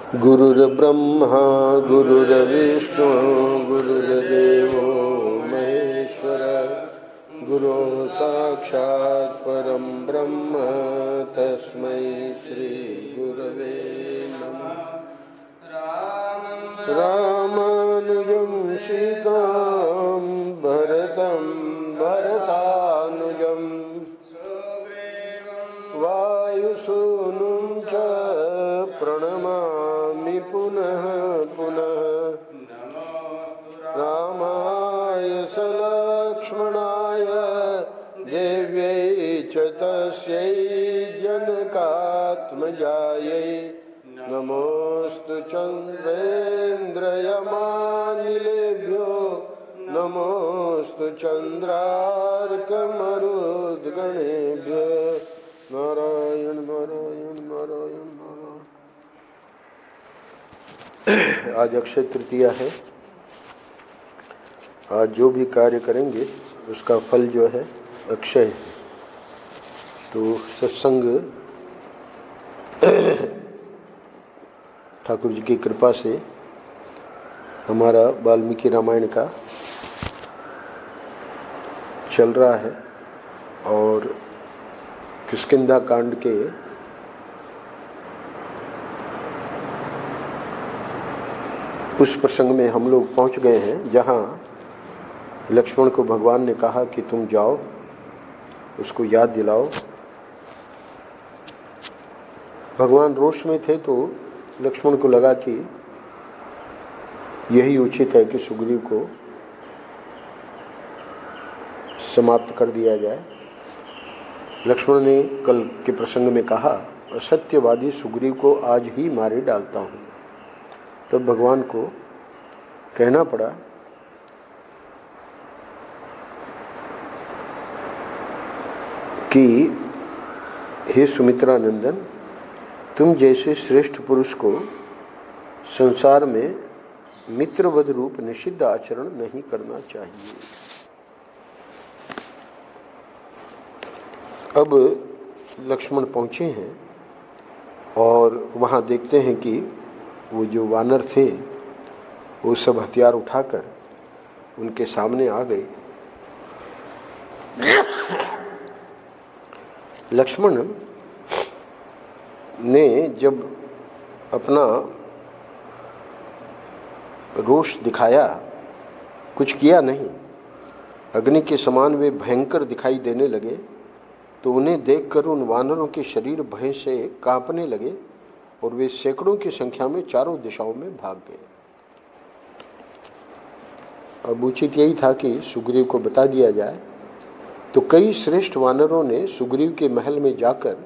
गुरुर्ब्रह्मा गुरुर्विष्णु गुरुर्देवो महेश्वर गुरु साक्षात् परं ब्रह्म तस्मै श्री गुरवे नमः। रामानुजं सीतां भरतं भरतानुजं वायुसूनुं च प्रणमामि पुनः पुनः। रामाय सलक्ष्मणाय देव्यै च तस्यै जनकात्मजायै नमोऽस्तु चन्द्रेन्द्रयमानिलेभ्यो नमोऽस्तु चन्द्रार्कमरुद्गणेभ्यो। नारायण नारायण नारायण नारायण। आज अक्षय तृतीया है। आज जो भी कार्य करेंगे उसका फल जो है अक्षय है। तो सत्संग ठाकुर जी की कृपा से हमारा वाल्मीकि रामायण का चल रहा है और किष्किंधा कांड के उस प्रसंग में हम लोग पहुंच गए हैं जहां लक्ष्मण को भगवान ने कहा कि तुम जाओ, उसको याद दिलाओ। भगवान रोष में थे तो लक्ष्मण को लगा कि यही उचित है कि सुग्रीव को समाप्त कर दिया जाए। लक्ष्मण ने कल के प्रसंग में कहा, असत्यवादी सुग्रीव को आज ही मारे डालता हूं। तब भगवान को कहना पड़ा कि हे सुमित्रा नंदन, तुम जैसे श्रेष्ठ पुरुष को संसार में मित्रवध रूप निषिद्ध आचरण नहीं करना चाहिए। अब लक्ष्मण पहुंचे हैं और वहां देखते हैं कि वो जो वानर थे वो सब हथियार उठाकर उनके सामने आ गए। लक्ष्मण ने जब अपना रोष दिखाया, कुछ किया नहीं, अग्नि के समान वे भयंकर दिखाई देने लगे, तो उन्हें देखकर उन वानरों के शरीर भय से कांपने लगे और वे सैकड़ों की संख्या में चारों दिशाओं में भाग गए। अब उचित यही था कि सुग्रीव को बता दिया जाए, तो कई श्रेष्ठ वानरों ने सुग्रीव के महल में जाकर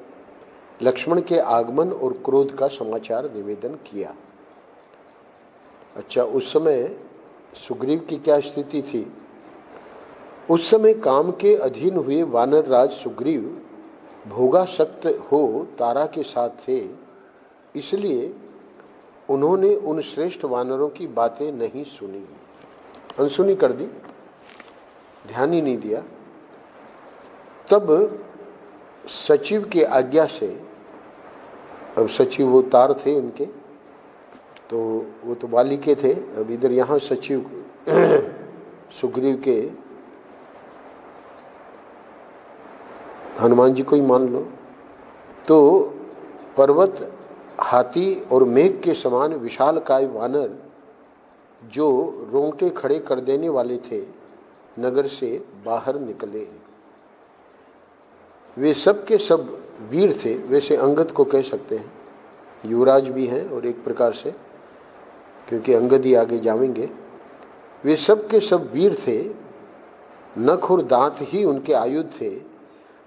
लक्ष्मण के आगमन और क्रोध का समाचार निवेदन किया। अच्छा, उस समय सुग्रीव की क्या स्थिति थी? उस समय काम के अधीन हुए वानर राज सुग्रीव भोगासक्त हो तारा के साथ थे, इसलिए उन्होंने उन श्रेष्ठ वानरों की बातें नहीं सुनी, अनसुनी कर दी, ध्यान ही नहीं दिया। तब सचिव के आज्ञा से, अब सचिव वो तार थे उनके, तो वो तो वाली के थे, अब इधर यहाँ सचिव सुग्रीव के हनुमान जी को ही मान लो, तो पर्वत, हाथी और मेघ के समान विशालकाय वानर जो रोंगटे खड़े कर देने वाले थे, नगर से बाहर निकले। वे सब के सब वीर थे, वैसे अंगद को कह सकते हैं, युवराज भी हैं और एक प्रकार से, क्योंकि अंगद ही आगे जाएंगे। वे सब के सब वीर थे, नख और दांत ही उनके आयुध थे।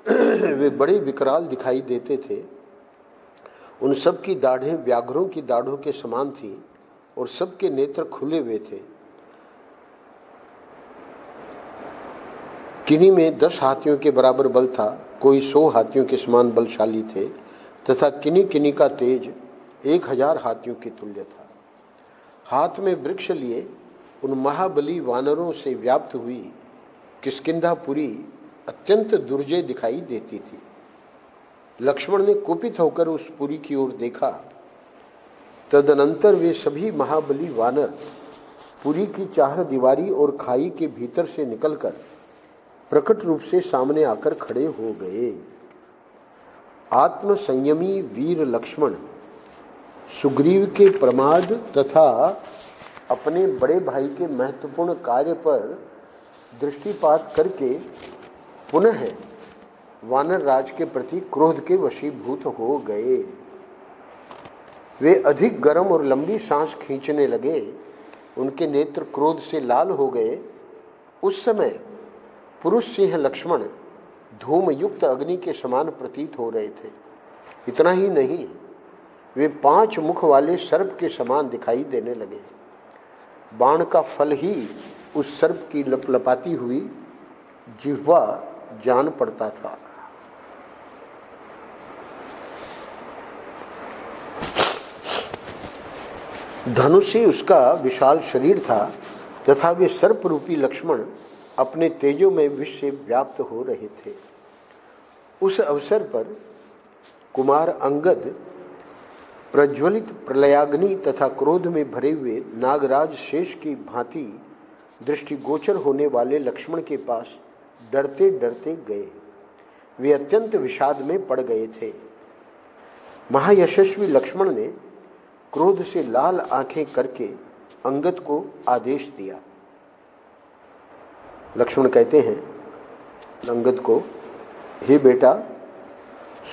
वे बड़े विकराल दिखाई देते थे। उन सब की दाढ़ें व्याघ्रों की दाढ़ों के समान थी और सबके नेत्र खुले हुए थे। किन्हीं में 10 हाथियों के बराबर बल था, कोई 100 हाथियों के समान बलशाली थे, तथा किन्हीं किन्हीं का तेज 1000 हाथियों के तुल्य था। हाथ में वृक्ष लिए उन महाबली वानरों से व्याप्त हुई किष्किंधापुरी अत्यंत दुर्जय दिखाई देती थी। लक्ष्मण ने कुपित होकर उस पुरी की ओर देखा तदनंतर वे सभी महाबली वानर पुरी की चार दीवारी और खाई के भीतर से निकलकर प्रकट रूप से सामने आकर खड़े हो गए। आत्म संयमी वीर लक्ष्मण सुग्रीव के प्रमाद तथा अपने बड़े भाई के महत्वपूर्ण कार्य पर दृष्टिपात करके पुनः वानर राज के प्रति क्रोध के वशीभूत हो गए। वे अधिक गर्म और लंबी सांस खींचने लगे। उनके नेत्र क्रोध से लाल हो गए। उस समय पुरुष सिंह लक्ष्मण धूम युक्त अग्नि के समान प्रतीत हो रहे थे। इतना ही नहीं, वे 5 मुख वाले सर्प के समान दिखाई देने लगे। बाण का फल ही उस सर्प की लपलपाती हुई जिह्वा जान पड़ता था। धनुष से उसका विशाल शरीर था तथा वे सर्प रूपी लक्ष्मण अपने तेजो में विष से व्याप्त हो रहे थे। उस अवसर पर कुमार अंगद प्रज्वलित प्रलयाग्नि तथा क्रोध में भरे हुए नागराज शेष की भांति दृष्टिगोचर होने वाले लक्ष्मण के पास डरते डरते गए। वे अत्यंत विषाद में पड़ गए थे। महायशस्वी लक्ष्मण ने क्रोध से लाल आंखें करके अंगद को आदेश दिया। लक्ष्मण कहते हैं अंगद को, हे बेटा,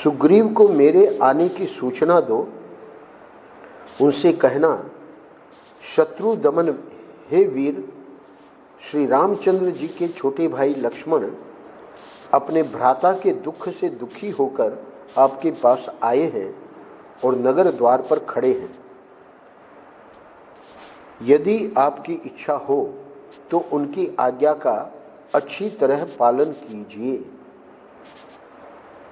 सुग्रीव को मेरे आने की सूचना दो। उनसे कहना, शत्रु दमन हे वीर, श्री रामचंद्र जी के छोटे भाई लक्ष्मण अपने भ्राता के दुख से दुखी होकर आपके पास आए हैं और नगर द्वार पर खड़े हैं। यदि आपकी इच्छा हो तो उनकी आज्ञा का अच्छी तरह पालन कीजिए।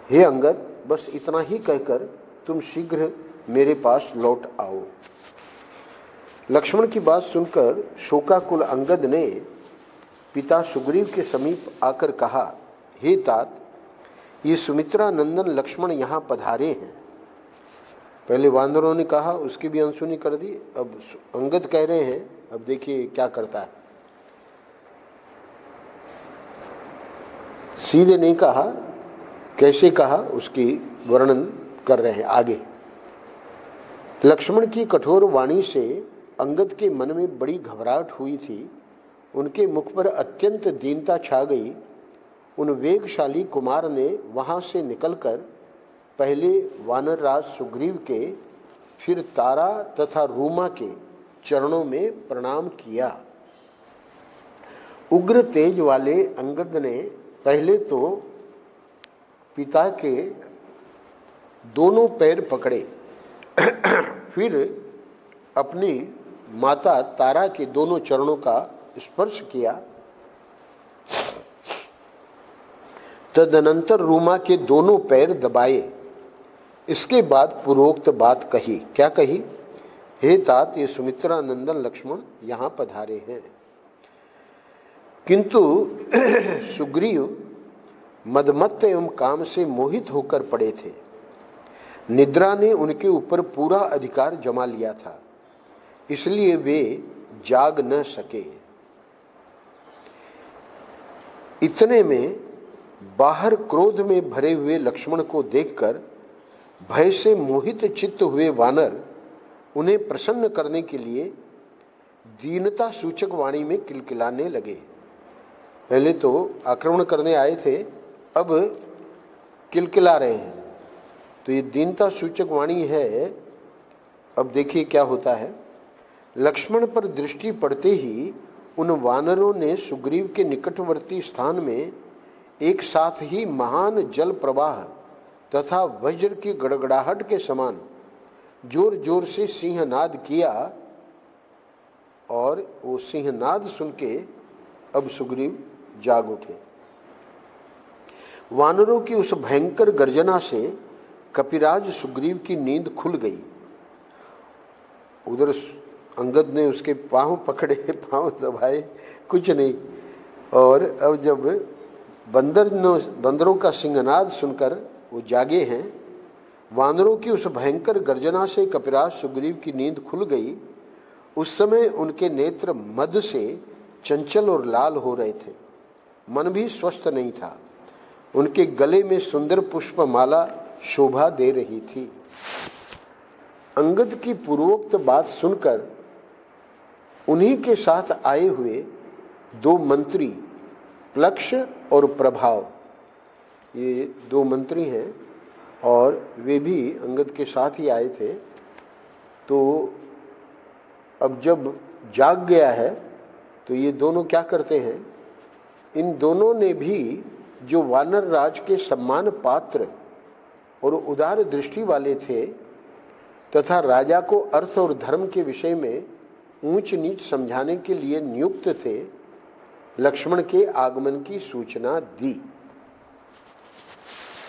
हे अंगद, बस इतना ही कहकर तुम शीघ्र मेरे पास लौट आओ। लक्ष्मण की बात सुनकर शोकाकुल अंगद ने पिता सुग्रीव के समीप आकर कहा, हे तात, ये सुमित्रा नंदन लक्ष्मण यहाँ पधारे हैं। पहले वानरों ने कहा, उसकी भी अनसुनी कर दी। अब अंगद कह रहे हैं, अब देखिए क्या करता है। सीधे नहीं कहा, कैसे कहा उसकी वर्णन कर रहे हैं आगे। लक्ष्मण की कठोर वाणी से अंगद के मन में बड़ी घबराहट हुई थी। उनके मुख पर अत्यंत दीनता छा गई। उन वेगशाली कुमार ने वहां से निकलकर पहले वानरराज सुग्रीव के, फिर तारा तथा रूमा के चरणों में प्रणाम किया। उग्र तेज वाले अंगद ने पहले तो पिता के दोनों पैर पकड़े, फिर अपनी माता तारा के दोनों चरणों का स्पर्श किया। तदनंतर रूमा के दोनों पैर दबाए। इसके बाद पूर्वोक्त बात कही। क्या कही? हे तात, ये सुमित्रा नंदन लक्ष्मण यहाँ पधारे हैं। किंतु सुग्रीव मदमत्त एवं काम से मोहित होकर पड़े थे। निद्रा ने उनके ऊपर पूरा अधिकार जमा लिया था, इसलिए वे जाग न सके। इतने में बाहर क्रोध में भरे हुए लक्ष्मण को देखकर भय से मोहित चित्त हुए वानर उन्हें प्रसन्न करने के लिए दीनता सूचक वाणी में किलकिलाने लगे। पहले तो आक्रमण करने आए थे, अब किलकिला रहे हैं। तो ये दीनता सूचक वाणी है। अब देखिए क्या होता है। लक्ष्मण पर दृष्टि पड़ते ही उन वानरों ने सुग्रीव के निकटवर्ती स्थान में एक साथ ही महान जल प्रवाह तथा वज्र की गड़गड़ाहट के समान जोर जोर से सिंहनाद किया। और वो सिंहनाद सुन के अब सुग्रीव जाग उठे। वानरों की उस भयंकर गर्जना से कपिराज सुग्रीव की नींद खुल गई। उधर अंगद ने उसके पांव पकड़े, पांव दबाए, कुछ नहीं। और अब जब बंदरों का सिंहनाद सुनकर वो जागे हैं, वानरों की उस भयंकर गर्जना से कपिराज सुग्रीव की नींद खुल गई। उस समय उनके नेत्र मद से चंचल और लाल हो रहे थे, मन भी स्वस्थ नहीं था। उनके गले में सुंदर पुष्पमाला शोभा दे रही थी। अंगद की पूर्वोक्त बात सुनकर उन्हीं के साथ आए हुए दो मंत्री प्लक्ष और प्रभाव, ये दो मंत्री हैं और वे भी अंगद के साथ ही आए थे। तो अब जब जाग गया है तो ये दोनों क्या करते हैं, इन दोनों ने भी जो वानर राज के सम्मान पात्र और उदार दृष्टि वाले थे तथा राजा को अर्थ और धर्म के विषय में ऊंच नीच समझाने के लिए नियुक्त थे, लक्ष्मण के आगमन की सूचना दी।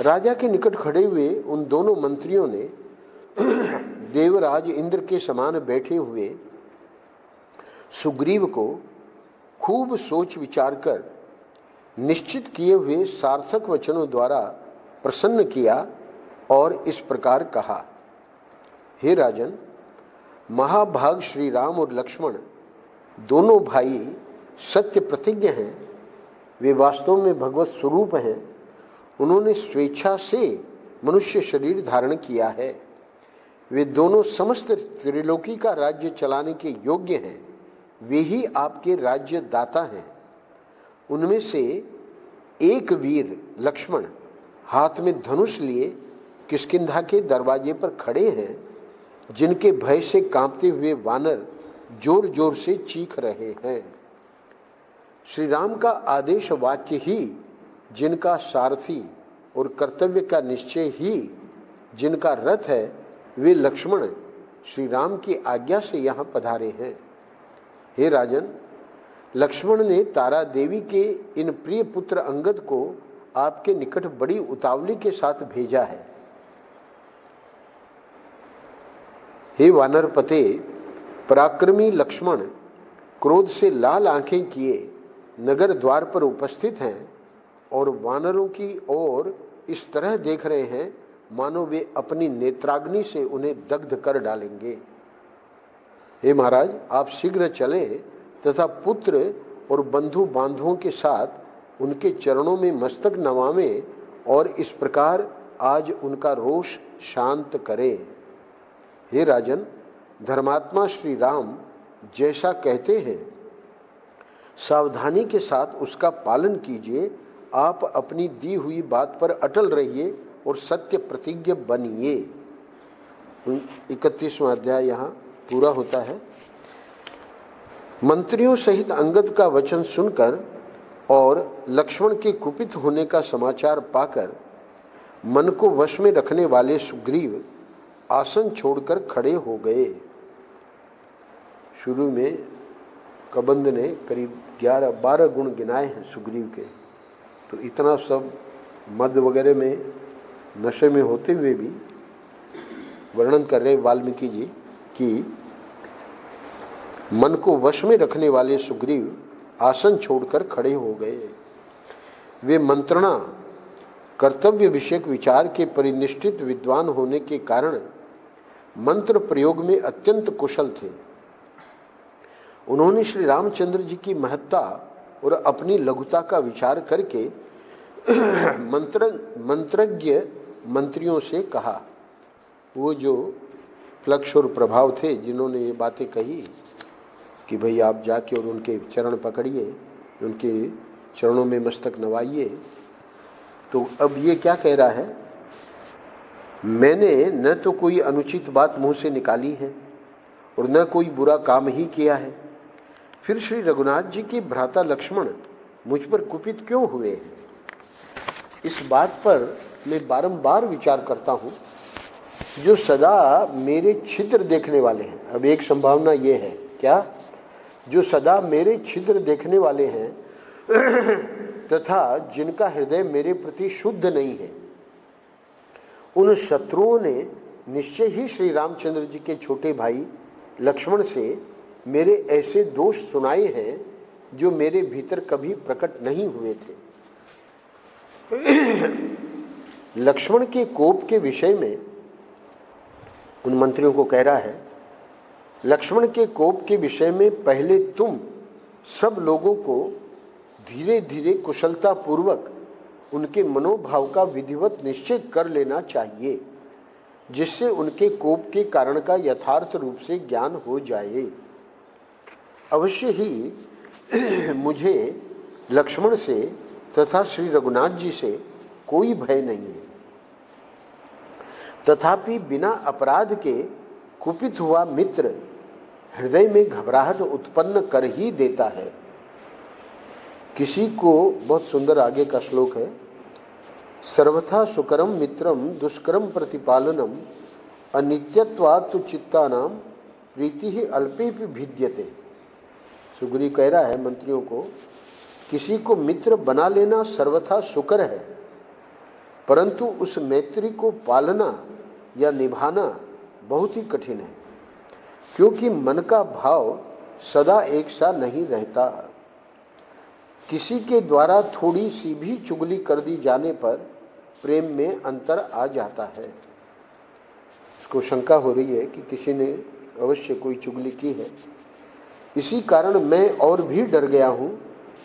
राजा के निकट खड़े हुए उन दोनों मंत्रियों ने देवराज इंद्र के समान बैठे हुए सुग्रीव को खूब सोच विचार कर निश्चित किए हुए सार्थक वचनों द्वारा प्रसन्न किया और इस प्रकार कहा, हे राजन, महाभाग श्री राम और लक्ष्मण दोनों भाई सत्य प्रतिज्ञ हैं। वे वास्तव में भगवत स्वरूप हैं। उन्होंने स्वेच्छा से मनुष्य शरीर धारण किया है। वे दोनों समस्त त्रिलोकी का राज्य चलाने के योग्य हैं। वे ही आपके राज्य दाता हैं। उनमें से एक वीर लक्ष्मण हाथ में धनुष लिए किष्किंधा के दरवाजे पर खड़े हैं, जिनके भय से कांपते हुए वानर जोर जोर से चीख रहे हैं। श्री राम का आदेश वाक्य ही जिनका सारथी और कर्तव्य का निश्चय ही जिनका रथ है, वे लक्ष्मण श्री राम की आज्ञा से यहाँ पधारे हैं। हे राजन, लक्ष्मण ने तारा देवी के इन प्रिय पुत्र अंगद को आपके निकट बड़ी उतावली के साथ भेजा है। हे वानरपते, पराक्रमी लक्ष्मण क्रोध से लाल आंखें किए नगर द्वार पर उपस्थित हैं और वानरों की ओर इस तरह देख रहे हैं मानो वे अपनी नेत्राग्नि से उन्हें दग्ध कर डालेंगे। हे महाराज, आप शीघ्र चलें तथा पुत्र और बंधु बांधवों के साथ उनके चरणों में मस्तक नवावें और इस प्रकार आज उनका रोष शांत करें। हे राजन, धर्मात्मा श्री राम जैसा कहते हैं सावधानी के साथ उसका पालन कीजिए। आप अपनी दी हुई बात पर अटल रहिए और सत्य प्रतिज्ञ बनिए। 31वां अध्याय यहाँ पूरा होता है। मंत्रियों सहित अंगद का वचन सुनकर और लक्ष्मण के कुपित होने का समाचार पाकर मन को वश में रखने वाले सुग्रीव आसन छोड़कर खड़े हो गए। शुरू में कबंद ने करीब 11-12 गुण गिनाए हैं सुग्रीव के, तो इतना सब मद वगैरह में नशे में होते हुए भी वर्णन कर रहे वाल्मीकि जी कि मन को वश में रखने वाले सुग्रीव आसन छोड़कर खड़े हो गए। वे मंत्रणा कर्तव्य विषयक विचार के परिनिष्ठित विद्वान होने के कारण मंत्र प्रयोग में अत्यंत कुशल थे। उन्होंने श्री रामचंद्र जी की महत्ता और अपनी लघुता का विचार करके मंत्रज्ञ मंत्रियों से कहा। वो जो प्लक्ष और प्रभाव थे जिन्होंने ये बातें कही कि भाई आप जाके और उनके चरण पकड़िए, उनके चरणों में मस्तक नवाइए, तो अब ये क्या कह रहा है, मैंने न तो कोई अनुचित बात मुंह से निकाली है और न कोई बुरा काम ही किया है, फिर श्री रघुनाथ जी के भ्राता लक्ष्मण मुझ पर कुपित क्यों हुए हैं। इस बात पर मैं बारंबार विचार करता हूँ। जो सदा मेरे छिद्र देखने वाले हैं, अब एक संभावना ये है क्या, जो सदा मेरे छिद्र देखने वाले हैं तथा जिनका हृदय मेरे प्रति शुद्ध नहीं है, उन शत्रुओं ने निश्चय ही श्री रामचंद्र जी के छोटे भाई लक्ष्मण से मेरे ऐसे दोष सुनाए हैं जो मेरे भीतर कभी प्रकट नहीं हुए थे। लक्ष्मण के कोप के विषय में उन मंत्रियों को कह रहा है, लक्ष्मण के कोप के विषय में पहले तुम सब लोगों को धीरे धीरे कुशलता पूर्वक उनके मनोभाव का विधिवत निश्चय कर लेना चाहिए, जिससे उनके कोप के कारण का यथार्थ रूप से ज्ञान हो जाए। अवश्य ही मुझे लक्ष्मण से तथा श्री रघुनाथ जी से कोई भय नहीं है, तथापि बिना अपराध के कुपित हुआ मित्र हृदय में घबराहट उत्पन्न कर ही देता है। किसी को, बहुत सुंदर आगे का श्लोक है, सर्वथा सुकरम मित्रम दुष्करम प्रतिपालनम अनित्यत्वात् चित्तानां प्रीति ही अल्पेपि भिद्यते। सुग्रीव कह रहा है मंत्रियों को, किसी को मित्र बना लेना सर्वथा सुकर है, परंतु उस मैत्री को पालना या निभाना बहुत ही कठिन है, क्योंकि मन का भाव सदा एक सा नहीं रहता। किसी के द्वारा थोड़ी सी भी चुगली कर दी जाने पर प्रेम में अंतर आ जाता है। इसको शंका हो रही है कि किसी ने अवश्य कोई चुगली की है। इसी कारण मैं और भी डर गया हूँ,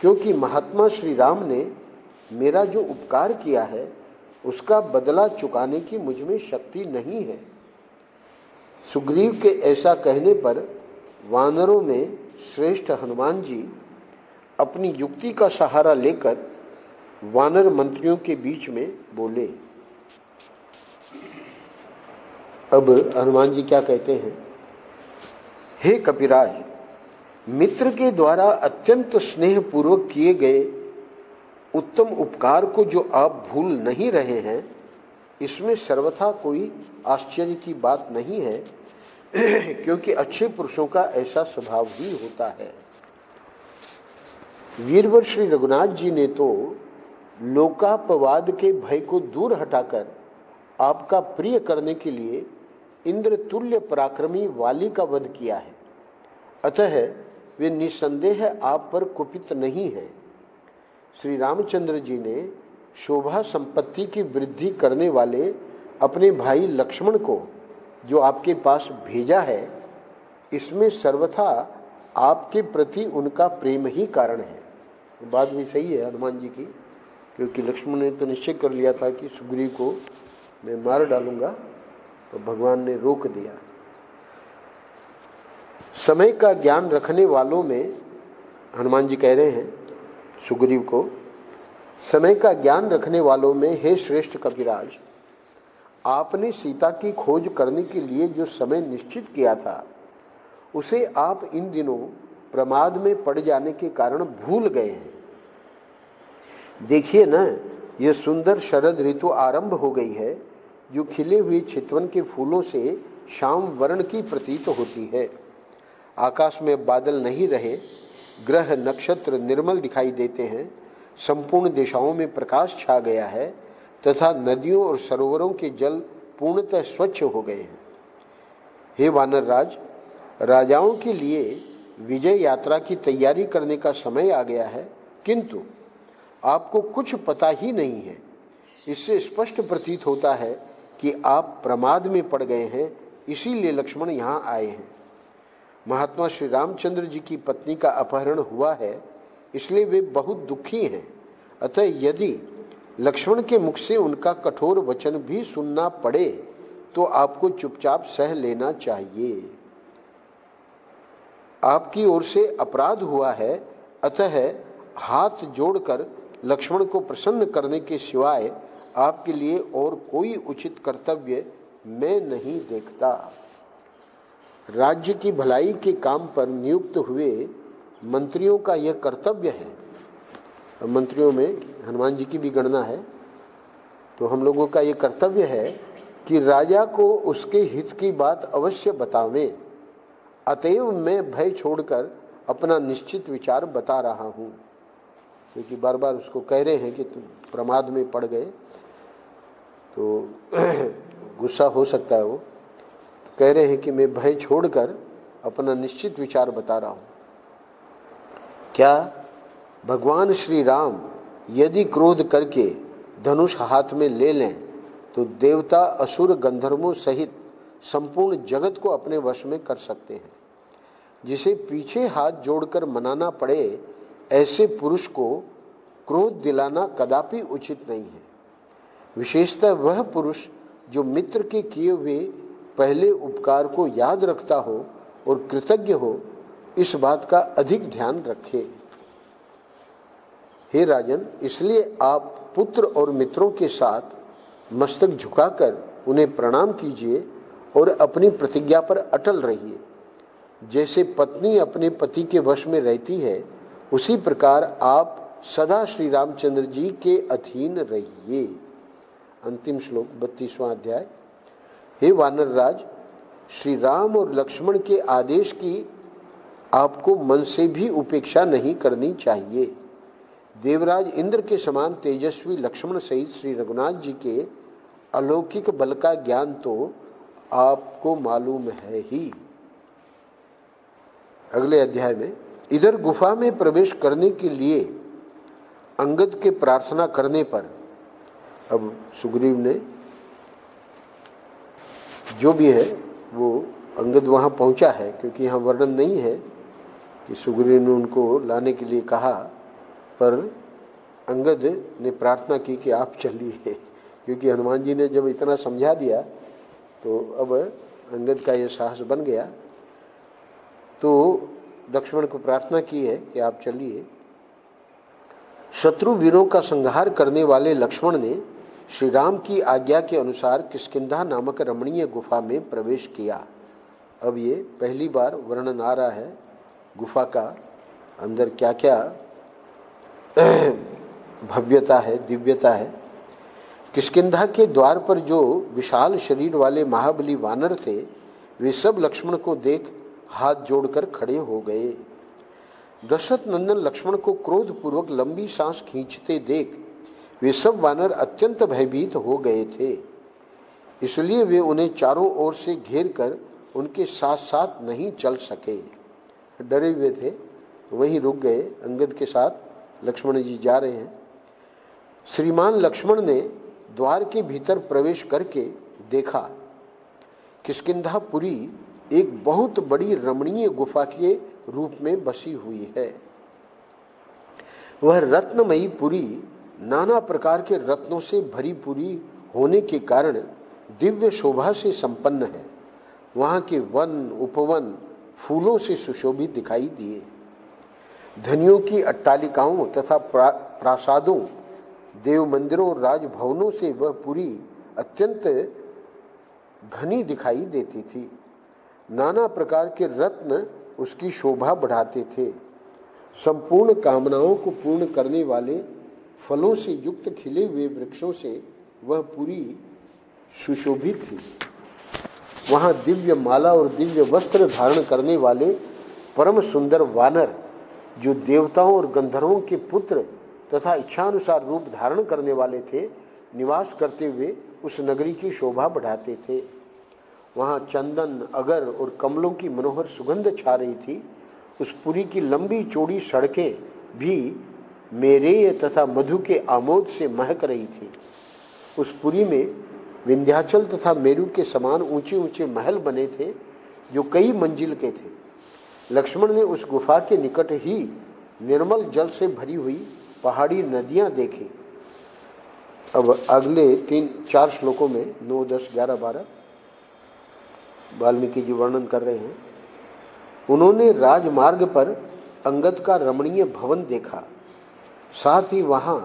क्योंकि महात्मा श्री राम ने मेरा जो उपकार किया है उसका बदला चुकाने की मुझ में शक्ति नहीं है। सुग्रीव के ऐसा कहने पर वानरों में श्रेष्ठ हनुमान जी अपनी युक्ति का सहारा लेकर वानर मंत्रियों के बीच में बोले। अब हनुमान जी क्या कहते हैं, हे कपिराज, मित्र के द्वारा अत्यंत स्नेह पूर्वक किए गए उत्तम उपकार को जो आप भूल नहीं रहे हैं, इसमें सर्वथा कोई आश्चर्य की बात नहीं है, क्योंकि अच्छे पुरुषों का ऐसा स्वभाव ही होता है। वीरवर श्री रघुनाथ जी ने तो लोकापवाद के भय को दूर हटाकर आपका प्रिय करने के लिए इंद्र तुल्य पराक्रमी वाली का वध किया है, अतः वे निसंदेह आप पर कुपित नहीं है। श्री रामचंद्र जी ने शोभा संपत्ति की वृद्धि करने वाले अपने भाई लक्ष्मण को जो आपके पास भेजा है, इसमें सर्वथा आपके प्रति उनका प्रेम ही कारण है। बात भी सही है हनुमान जी की, क्योंकि लक्ष्मण ने तो निश्चय कर लिया था कि सुग्रीव को मैं मार डालूंगा, तो भगवान ने रोक दिया। समय का ज्ञान रखने वालों में, हनुमान जी कह रहे हैं सुग्रीव को, समय का ज्ञान रखने वालों में हे श्रेष्ठ कपिराज, आपने सीता की खोज करने के लिए जो समय निश्चित किया था उसे आप इन दिनों प्रमाद में पड़ जाने के कारण भूल गए हैं। देखिए ना, यह सुंदर शरद ऋतु आरंभ हो गई है, जो खिले हुए चितवन के फूलों से श्याम वर्ण की प्रतीत होती है। आकाश में बादल नहीं रहे, ग्रह नक्षत्र निर्मल दिखाई देते हैं, संपूर्ण दिशाओं में प्रकाश छा गया है तथा नदियों और सरोवरों के जल पूर्णतः स्वच्छ हो गए हैं। हे वानर राज, राजाओं के लिए विजय यात्रा की तैयारी करने का समय आ गया है, किंतु आपको कुछ पता ही नहीं है। इससे स्पष्ट प्रतीत होता है कि आप प्रमाद में पड़ गए हैं, इसीलिए लक्ष्मण यहाँ आए हैं। महात्मा श्री रामचंद्र जी की पत्नी का अपहरण हुआ है, इसलिए वे बहुत दुखी हैं। अतः यदि लक्ष्मण के मुख से उनका कठोर वचन भी सुनना पड़े तो आपको चुपचाप सह लेना चाहिए। आपकी ओर से अपराध हुआ है, अतः हाथ जोड़कर लक्ष्मण को प्रसन्न करने के सिवाय आपके लिए और कोई उचित कर्तव्य मैं नहीं देखता। राज्य की भलाई के काम पर नियुक्त हुए मंत्रियों का यह कर्तव्य है। मंत्रियों में हनुमान जी की भी गणना है, तो हम लोगों का ये कर्तव्य है कि राजा को उसके हित की बात अवश्य बतावें। अतएव मैं भय छोड़कर अपना निश्चित विचार बता रहा हूँ, क्योंकि बार बार उसको कह रहे हैं कि तुम प्रमाद में पड़ गए, तो गुस्सा हो सकता है वो। तो कह रहे हैं कि मैं भय छोड़कर अपना निश्चित विचार बता रहा हूँ। क्या भगवान श्री राम यदि क्रोध करके धनुष हाथ में ले लें तो देवता असुर गंधर्वों सहित संपूर्ण जगत को अपने वश में कर सकते हैं। जिसे पीछे हाथ जोड़कर मनाना पड़े, ऐसे पुरुष को क्रोध दिलाना कदापि उचित नहीं है। विशेषतः वह पुरुष जो मित्र के किए हुए पहले उपकार को याद रखता हो और कृतज्ञ हो, इस बात का अधिक ध्यान रखे। हे राजन, इसलिए आप पुत्र और मित्रों के साथ मस्तक झुकाकर उन्हें प्रणाम कीजिए और अपनी प्रतिज्ञा पर अटल रहिए। जैसे पत्नी अपने पति के वश में रहती है, उसी प्रकार आप सदा श्री रामचंद्र जी के अधीन रहिए। अंतिम श्लोक 32वां अध्याय। हे वानर राज, श्री राम और लक्ष्मण के आदेश की आपको मन से भी उपेक्षा नहीं करनी चाहिए। देवराज इंद्र के समान तेजस्वी लक्ष्मण सहित श्री रघुनाथ जी के अलौकिक बल का ज्ञान तो आपको मालूम है ही। अगले अध्याय में, इधर गुफा में प्रवेश करने के लिए अंगद के प्रार्थना करने पर अब सुग्रीव ने जो भी है वो अंगद वहां पहुंचा है, क्योंकि यहाँ वर्णन नहीं है कि सुग्रीव ने उनको लाने के लिए कहा, पर अंगद ने प्रार्थना की कि आप चलिए, क्योंकि हनुमान जी ने जब इतना समझा दिया तो अब अंगद का ये साहस बन गया। तो लक्ष्मण को प्रार्थना की है कि आप चलिए। शत्रु वीरों का संहार करने वाले लक्ष्मण ने श्री राम की आज्ञा के अनुसार किष्किंधा नामक रमणीय गुफा में प्रवेश किया। अब ये पहली बार वर्णन आ रहा है गुफा का, अंदर क्या क्या भव्यता है, दिव्यता है। किष्किंधा के द्वार पर जो विशाल शरीर वाले महाबली वानर थे, वे सब लक्ष्मण को देख हाथ जोड़कर खड़े हो गए। दशरथ नंदन लक्ष्मण को क्रोधपूर्वक लंबी सांस खींचते देख वे सब वानर अत्यंत भयभीत हो गए थे। इसलिए वे उन्हें चारों ओर से घेर कर उनके साथ साथ नहीं चल सके। डरे हुए थे तो वहीं रुक गए। अंगद के साथ लक्ष्मण जी जा रहे हैं। श्रीमान लक्ष्मण ने द्वार के भीतर प्रवेश करके देखा किष्किंधापुरी एक बहुत बड़ी रमणीय गुफा के रूप में बसी हुई है। वह रत्नमयी पुरी नाना प्रकार के रत्नों से भरी पूरी होने के कारण दिव्य शोभा से संपन्न है। वहां के वन उपवन फूलों से सुशोभित दिखाई दिए। धनियों की अट्टालिकाओं तथा प्रासादों, देव मंदिरों और राजभवनों से वह पूरी अत्यंत घनी दिखाई देती थी। नाना प्रकार के रत्न उसकी शोभा बढ़ाते थे। संपूर्ण कामनाओं को पूर्ण करने वाले फलों से युक्त खिले हुए वृक्षों से वह पूरी सुशोभित थी। वहां दिव्य माला और दिव्य वस्त्र धारण करने वाले परम सुंदर वानर, जो देवताओं और गंधर्वों के पुत्र तथा इच्छानुसार रूप धारण करने वाले थे, निवास करते हुए उस नगरी की शोभा बढ़ाते थे। वहां चंदन, अगर और कमलों की मनोहर सुगंध छा रही थी। उस पुरी की लंबी चौड़ी सड़कें भी मेरेय तथा मधु के आमोद से महक रही थी। उस पुरी में विंध्याचल तथा मेरू के समान ऊंचे ऊंचे महल बने थे, जो कई मंजिल के थे। लक्ष्मण ने उस गुफा के निकट ही निर्मल जल से भरी हुई पहाड़ी नदियां देखी। अब अगले 3-4 श्लोकों में 9, 10, 11, 12 वाल्मीकि जी वर्णन कर रहे हैं। उन्होंने राजमार्ग पर अंगद का रमणीय भवन देखा। साथ ही वहां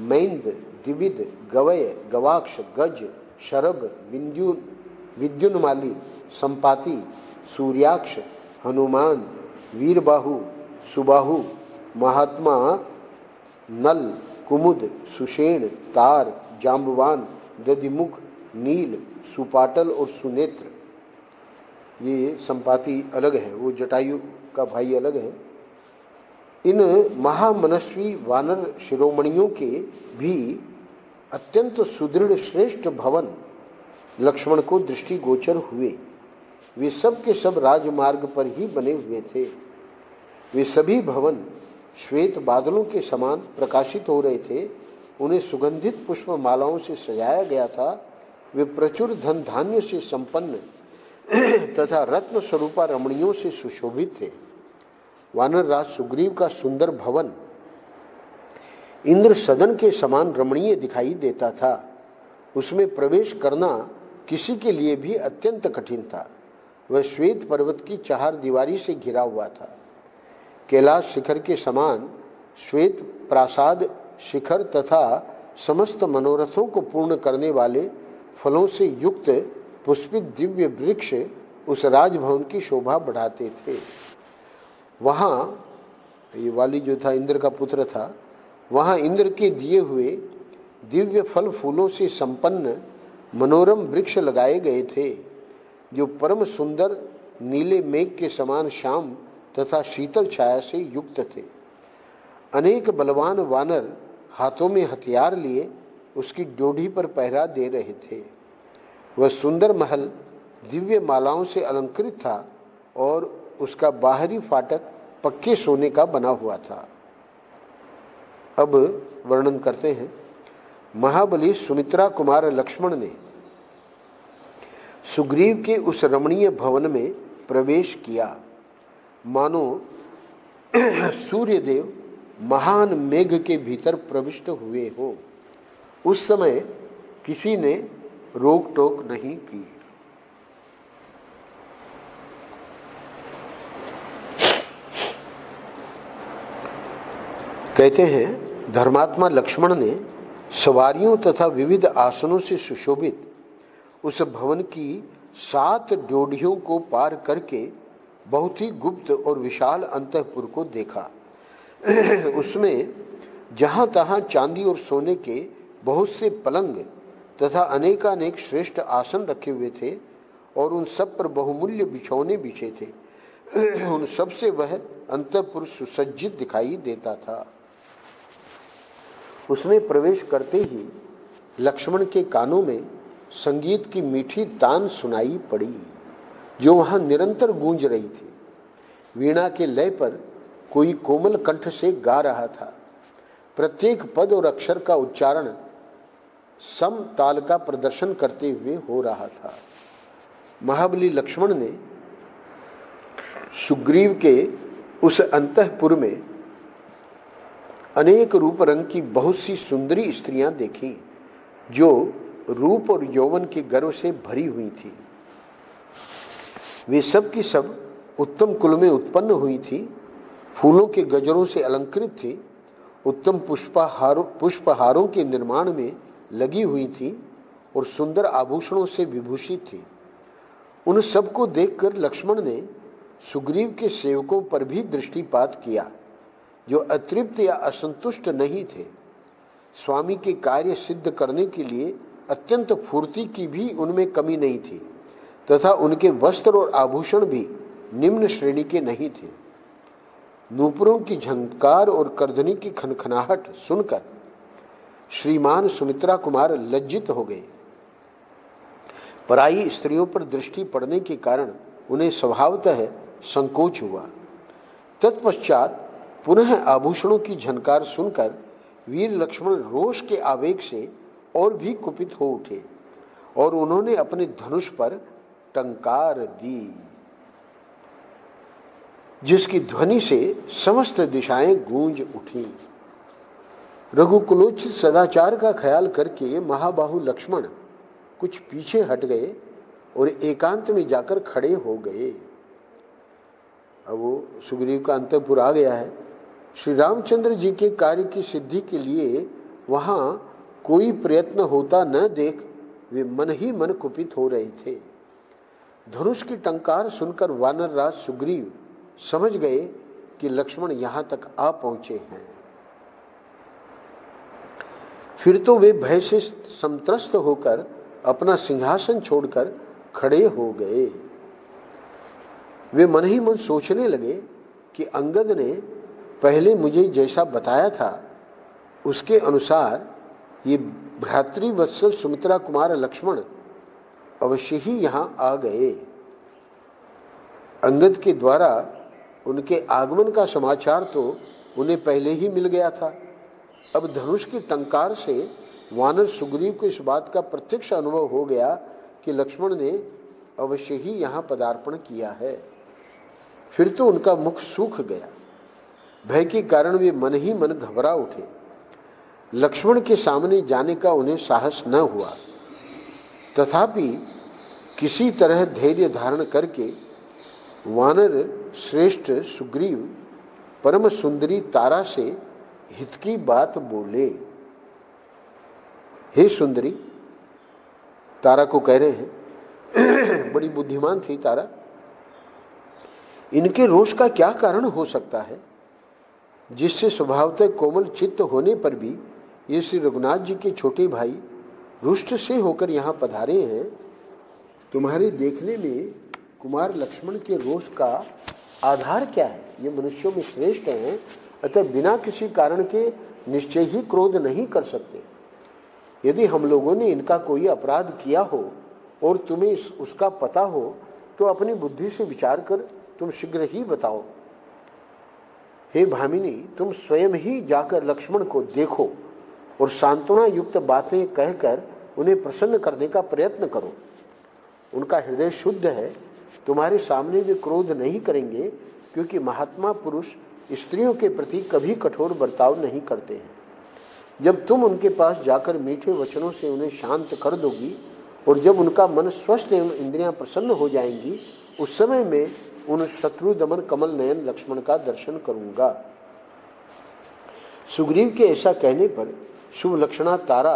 मैंद, द्विविद, गवय, गवाक्ष, गज, शरभ, विद्युन्माली, संपाति, सूर्याक्ष, हनुमान, वीरबाहु, सुबाहु, महात्मा, नल, कुमुद, सुषेण, तार, जाम्बवान, दधिमुख, नील, सुपाटल और सुनेत्र। ये संपाति अलग है, वो जटायु का भाई अलग है। इन महामनस्वी वानर शिरोमणियों के भी अत्यंत सुदृढ़ श्रेष्ठ भवन लक्ष्मण को दृष्टिगोचर हुए। वे सब के सब राजमार्ग पर ही बने हुए थे। वे सभी भवन श्वेत बादलों के समान प्रकाशित हो रहे थे। उन्हें सुगंधित पुष्प मालाओं से सजाया गया था। वे प्रचुर धन धान्य से संपन्न तथा रत्न स्वरूपा रमणियों से सुशोभित थे। वानर राज सुग्रीव का सुंदर भवन इंद्र सदन के समान रमणीय दिखाई देता था। उसमें प्रवेश करना किसी के लिए भी अत्यंत कठिन था। वह श्वेत पर्वत की चार दीवारी से घिरा हुआ था। कैलाश शिखर के समान श्वेत प्रासाद शिखर तथा समस्त मनोरथों को पूर्ण करने वाले फलों से युक्त पुष्पित दिव्य वृक्ष उस राजभवन की शोभा बढ़ाते थे। वहाँ ये वाली जो था इंद्र का पुत्र था, वहाँ इंद्र के दिए हुए दिव्य फल फूलों से संपन्न मनोरम वृक्ष लगाए गए थे, जो परम सुंदर नीले मेघ के समान श्याम तथा शीतल छाया से युक्त थे। अनेक बलवान वानर हाथों में हथियार लिए उसकी ड्योढ़ी पर पहरा दे रहे थे। वह सुंदर महल दिव्य मालाओं से अलंकृत था और उसका बाहरी फाटक पक्के सोने का बना हुआ था। अब वर्णन करते हैं। महाबली सुमित्रा कुमार लक्ष्मण ने सुग्रीव के उस रमणीय भवन में प्रवेश किया, मानो सूर्यदेव महान मेघ के भीतर प्रविष्ट हुए हो। उस समय किसी ने रोक टोक नहीं की। कहते हैं, धर्मात्मा लक्ष्मण ने सवारियों तथा विविध आसनों से सुशोभित उस भवन की 7 ड्योढ़ियों को पार करके बहुत ही गुप्त और विशाल अंतःपुर को देखा। उसमें जहाँ तहाँ चांदी और सोने के बहुत से पलंग तथा अनेकानेक श्रेष्ठ आसन रखे हुए थे और उन सब पर बहुमूल्य बिछौने बिछे थे। उन सब से वह अंतःपुर सुसज्जित दिखाई देता था। उसमें प्रवेश करते ही लक्ष्मण के कानों में संगीत की मीठी तान सुनाई पड़ी, जो वहां निरंतर गूंज रही थी। वीणा के लय पर कोई कोमल कंठ से गा रहा था। प्रत्येक पद और अक्षर का उच्चारण सम ताल का प्रदर्शन करते हुए हो रहा था। महाबली लक्ष्मण ने सुग्रीव के उस अंतःपुर में अनेक रूप रंग की बहुत सी सुंदरी स्त्रियां देखी, जो रूप और यौवन के गर्व से भरी हुई थी। वे सब की सब उत्तम कुल में उत्पन्न हुई थी, फूलों के गजरों से अलंकृत थी, उत्तम पुष्पहारों के निर्माण में लगी हुई थी और सुंदर आभूषणों से विभूषित थी। उन सबको देखकर लक्ष्मण ने सुग्रीव के सेवकों पर भी दृष्टिपात किया, जो अतृप्त या असंतुष्ट नहीं थे। स्वामी के कार्य सिद्ध करने के लिए अत्यंत फूर्ति की भी उनमें कमी नहीं थी तथा उनके वस्त्र और आभूषण भी निम्न श्रेणी के नहीं थे। नूपुरों की झंकार और करधनी की खनखनाहट सुनकर श्रीमान सुमित्रा कुमार लज्जित हो गए। पराई स्त्रियों पर दृष्टि पड़ने के कारण उन्हें स्वभावतः संकोच हुआ। तत्पश्चात पुनः आभूषणों की झनकार सुनकर वीर लक्ष्मण रोष के आवेग से और भी कुपित हो उठे और उन्होंने अपने धनुष पर टंकार दी, जिसकी ध्वनि से समस्त दिशाएं गूंज उठी। रघुकुलोचित सदाचार का ख्याल करके महाबाहु लक्ष्मण कुछ पीछे हट गए और एकांत में जाकर खड़े हो गए। अब वो सुग्रीव का अंतःपुर आ गया है। श्री रामचंद्र जी के कार्य की सिद्धि के लिए वहां कोई प्रयत्न होता न देख वे मन ही मन कुपित हो रहे थे। धनुष की टंकार सुनकर वानर राज सुग्रीव समझ गए कि लक्ष्मण यहां तक आ पहुंचे हैं। फिर तो वे भय से संत्रस्त होकर अपना सिंहासन छोड़कर खड़े हो गए। वे मन ही मन सोचने लगे कि अंगद ने पहले मुझे जैसा बताया था उसके अनुसार ये भ्रातृवत्सल सुमित्रा कुमार लक्ष्मण अवश्य ही यहाँ आ गए। अंगद के द्वारा उनके आगमन का समाचार तो उन्हें पहले ही मिल गया था। अब धनुष की टंकार से वानर सुग्रीव को इस बात का प्रत्यक्ष अनुभव हो गया कि लक्ष्मण ने अवश्य ही यहाँ पदार्पण किया है। फिर तो उनका मुख सूख गया। भय के कारण वे मन ही मन घबरा उठे। लक्ष्मण के सामने जाने का उन्हें साहस न हुआ। तथापि किसी तरह धैर्य धारण करके वानर श्रेष्ठ सुग्रीव परम सुंदरी तारा से हित की बात बोले। हे सुंदरी, तारा को कह रहे हैं, बड़ी बुद्धिमान थी तारा, इनके रोष का क्या कारण हो सकता है जिससे स्वभावतः कोमल चित्त होने पर भी ये श्री रघुनाथ जी के छोटे भाई रुष्ट से होकर यहाँ पधारे हैं। तुम्हारे देखने में कुमार लक्ष्मण के रोष का आधार क्या है? ये मनुष्यों में श्रेष्ठ हैं, अतः बिना किसी कारण के निश्चय ही क्रोध नहीं कर सकते। यदि हम लोगों ने इनका कोई अपराध किया हो और तुम्हें उसका पता हो तो अपनी बुद्धि से विचार कर तुम शीघ्र ही बताओ। हे भामिनी, तुम स्वयं ही जाकर लक्ष्मण को देखो और सांत्वना युक्त बातें कहकर उन्हें प्रसन्न करने का प्रयत्न करो। उनका हृदय शुद्ध है, तुम्हारे सामने वे क्रोध नहीं करेंगे, क्योंकि महात्मा पुरुष स्त्रियों के प्रति कभी कठोर बर्ताव नहीं करते हैं। जब तुम उनके पास जाकर मीठे वचनों से उन्हें शांत कर दोगी और जब उनका मन स्वस्थ एवं इंद्रियां प्रसन्न हो जाएंगी, उस समय में उन शत्रु दमन कमल नयन लक्ष्मण का दर्शन करूंगा। सुग्रीव के ऐसा कहने पर शुभ लक्षणा तारा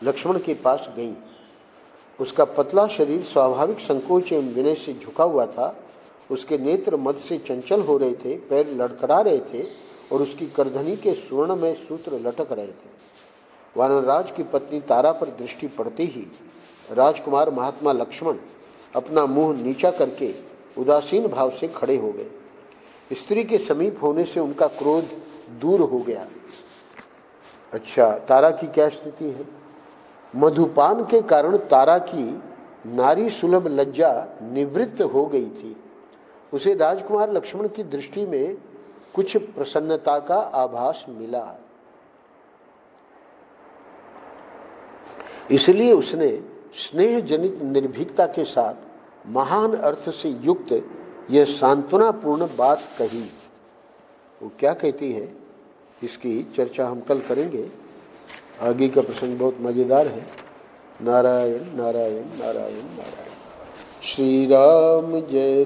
लक्ष्मण के पास गई। उसका पतला शरीर स्वाभाविक संकोच एवं विनय से झुका हुआ था। उसके नेत्र मद से चंचल हो रहे थे, पैर लड़खड़ा रहे थे और उसकी करधनी के स्वर्ण में सूत्र लटक रहे थे। वानरराज की पत्नी तारा पर दृष्टि पड़ते ही राजकुमार महात्मा लक्ष्मण अपना मुंह नीचा करके उदासीन भाव से खड़े हो गए। स्त्री के समीप होने से उनका क्रोध दूर हो गया। अच्छा, तारा की क्या स्थिति है? मधुपान के कारण तारा की नारी सुलभ लज्जा निवृत्त हो गई थी। उसे राजकुमार लक्ष्मण की दृष्टि में कुछ प्रसन्नता का आभास मिला। इसलिए उसने स्नेह जनित निर्भीकता के साथ महान अर्थ से युक्त यह सांत्वनापूर्ण बात कही। वो क्या कहती है, इसकी चर्चा हम कल करेंगे। आगे का प्रसंग बहुत मजेदार है। नारायण नारायण नारायण नारायण। श्री राम जय